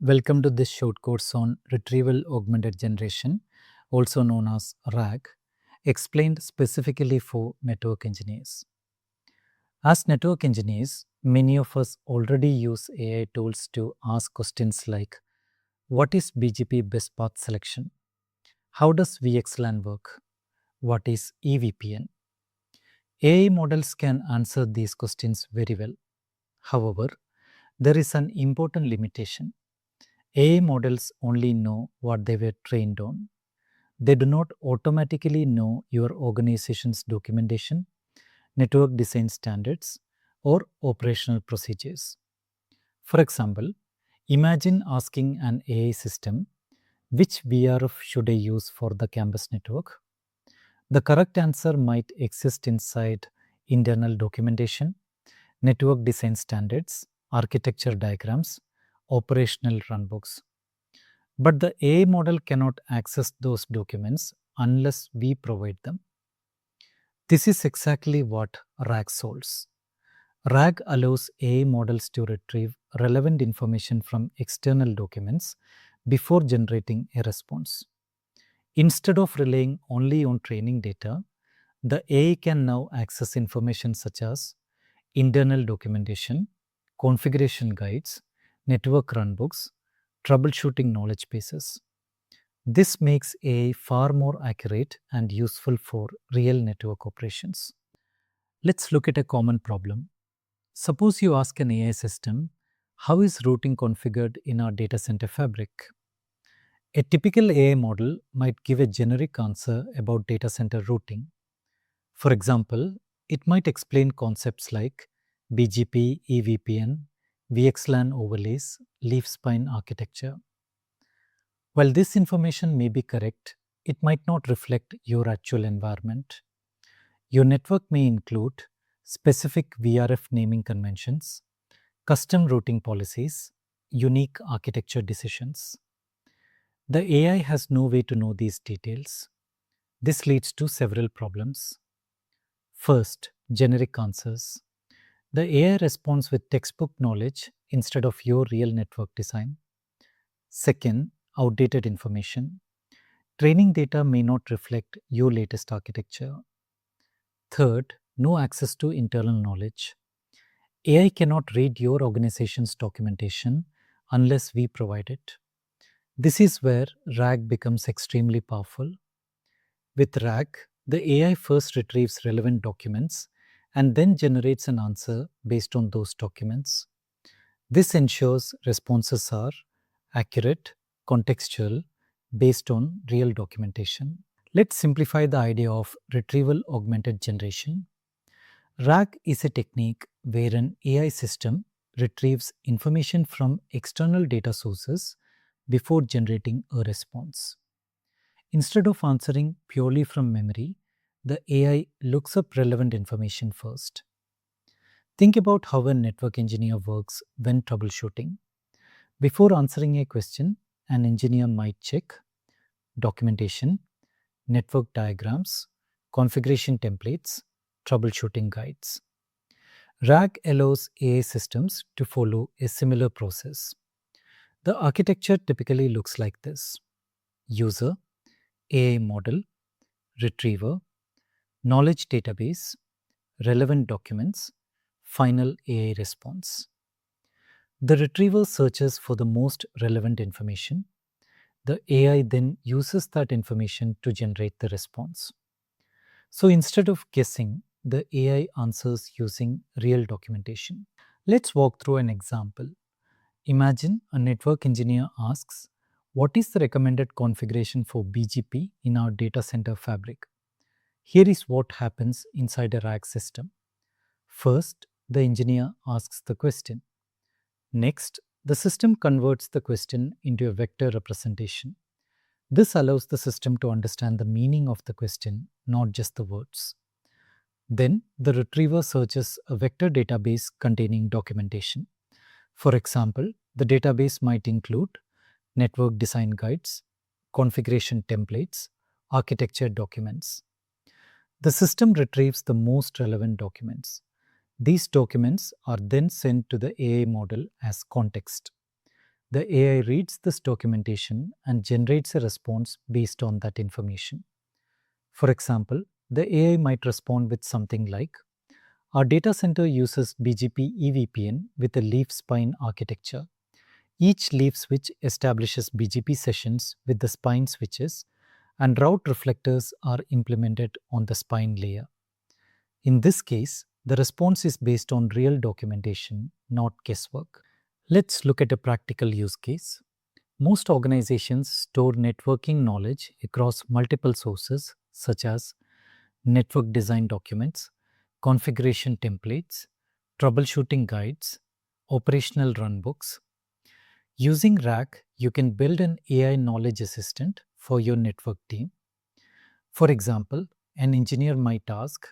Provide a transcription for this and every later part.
Welcome to this short course on Retrieval Augmented Generation, also known as RAG, explained specifically for network engineers. As network engineers, many of us already use AI tools to ask questions like, what is BGP best path selection? How does VXLAN work? What is EVPN? AI models can answer these questions very well. However, there is an important limitation. AI models only know what they were trained on. They do not automatically know your organization's documentation, network design standards, or operational procedures. For example, imagine asking an AI system, which VRF should I use for the campus network? The correct answer might exist inside internal documentation, network design standards, architecture diagrams, operational runbooks. But the AI model cannot access those documents unless we provide them. This is exactly what RAG solves. RAG allows AI models to retrieve relevant information from external documents before generating a response. Instead of relying only on training data, the AI can now access information such as internal documentation, configuration guides, network runbooks, troubleshooting knowledge bases. This makes AI far more accurate and useful for real network operations. Let's look at a common problem. Suppose you ask an AI system, how is routing configured in our data center fabric? A typical AI model might give a generic answer about data center routing. For example, it might explain concepts like BGP, EVPN, VXLAN overlays, leaf spine architecture. While this information may be correct, it might not reflect your actual environment. Your network may include specific VRF naming conventions, custom routing policies, unique architecture decisions. The AI has no way to know these details. This leads to several problems. First, generic answers. The AI responds with textbook knowledge instead of your real network design. Second, outdated information. Training data may not reflect your latest architecture. Third, no access to internal knowledge. AI cannot read your organization's documentation unless we provide it. This is where RAG becomes extremely powerful. With RAG, the AI first retrieves relevant documents and then generates an answer based on those documents. This ensures responses are accurate, contextual, based on real documentation. Let's simplify the idea of retrieval augmented generation. RAG is a technique where an AI system retrieves information from external data sources before generating a response. Instead of answering purely from memory, the AI looks up relevant information first. Think about how a network engineer works when troubleshooting. Before answering a question, an engineer might check documentation, network diagrams, configuration templates, troubleshooting guides. RAG allows AI systems to follow a similar process. The architecture typically looks like this: user, AI model, retriever, knowledge database, relevant documents, final AI response. The retriever searches for the most relevant information. The AI then uses that information to generate the response. So instead of guessing, the AI answers using real documentation. Let's walk through an example. Imagine a network engineer asks, what is the recommended configuration for BGP in our data center fabric? Here is what happens inside a RAG system. First, the engineer asks the question. Next, the system converts the question into a vector representation. This allows the system to understand the meaning of the question, not just the words. Then, the retriever searches a vector database containing documentation. For example, the database might include network design guides, configuration templates, architecture documents. The system retrieves the most relevant documents. These documents are then sent to the AI model as context. The AI reads this documentation and generates a response based on that information. For example, the AI might respond with something like, our data center uses BGP EVPN with a leaf spine architecture. Each leaf switch establishes BGP sessions with the spine switches, and route reflectors are implemented on the spine layer. In this case, the response is based on real documentation, not guesswork. Let's look at a practical use case. Most organizations store networking knowledge across multiple sources, such as network design documents, configuration templates, troubleshooting guides, operational runbooks. Using RAG, you can build an AI knowledge assistant for your network team. For example, an engineer might ask,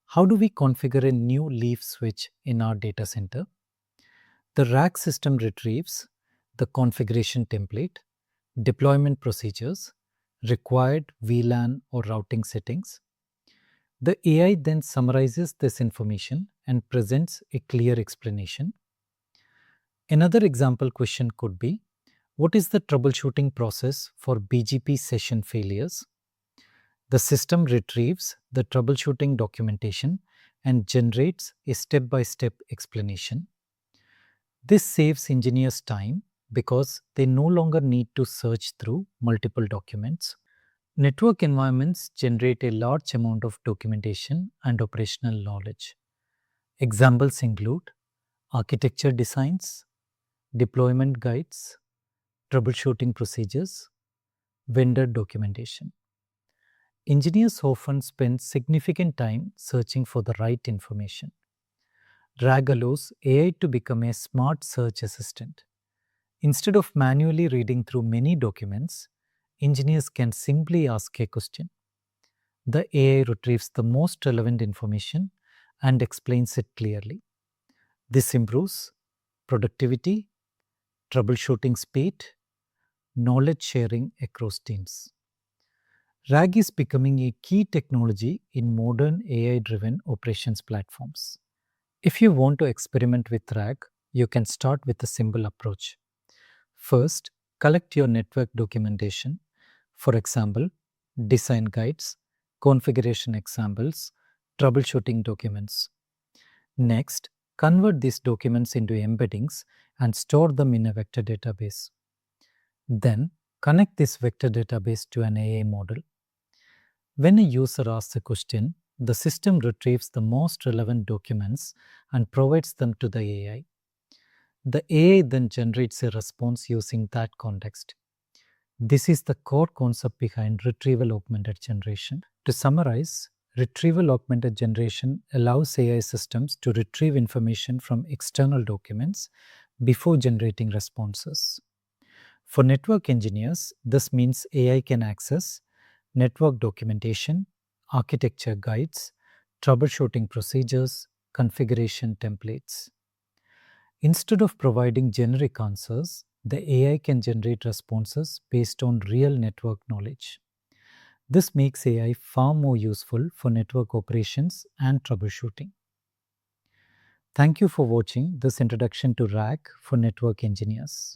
how do we configure a new leaf switch in our data center? The RAG system retrieves the configuration template, deployment procedures, required VLAN or routing settings. The AI then summarizes this information and presents a clear explanation. Another example question could be, what is the troubleshooting process for BGP session failures? The system retrieves the troubleshooting documentation and generates a step-by-step explanation. This saves engineers time because they no longer need to search through multiple documents. Network environments generate a large amount of documentation and operational knowledge. Examples include architecture designs, deployment guides, troubleshooting procedures, vendor documentation. Engineers often spend significant time searching for the right information. RAG allows AI to become a smart search assistant. Instead of manually reading through many documents, engineers can simply ask a question. The AI retrieves the most relevant information and explains it clearly. This improves productivity, troubleshooting speed, knowledge sharing across teams. RAG is becoming a key technology in modern AI-driven operations platforms. If you want to experiment with RAG, you can start with a simple approach. First, collect your network documentation, for example, design guides, configuration examples, troubleshooting documents. Next, convert these documents into embeddings and store them in a vector database. Then, connect this vector database to an AI model. When a user asks a question, the system retrieves the most relevant documents and provides them to the AI. The AI then generates a response using that context. This is the core concept behind Retrieval Augmented Generation. To summarize, Retrieval Augmented Generation allows AI systems to retrieve information from external documents before generating responses. For network engineers, this means AI can access network documentation, architecture guides, troubleshooting procedures, configuration templates. Instead of providing generic answers, the AI can generate responses based on real network knowledge. This makes AI far more useful for network operations and troubleshooting. Thank you for watching this introduction to RAG for network engineers.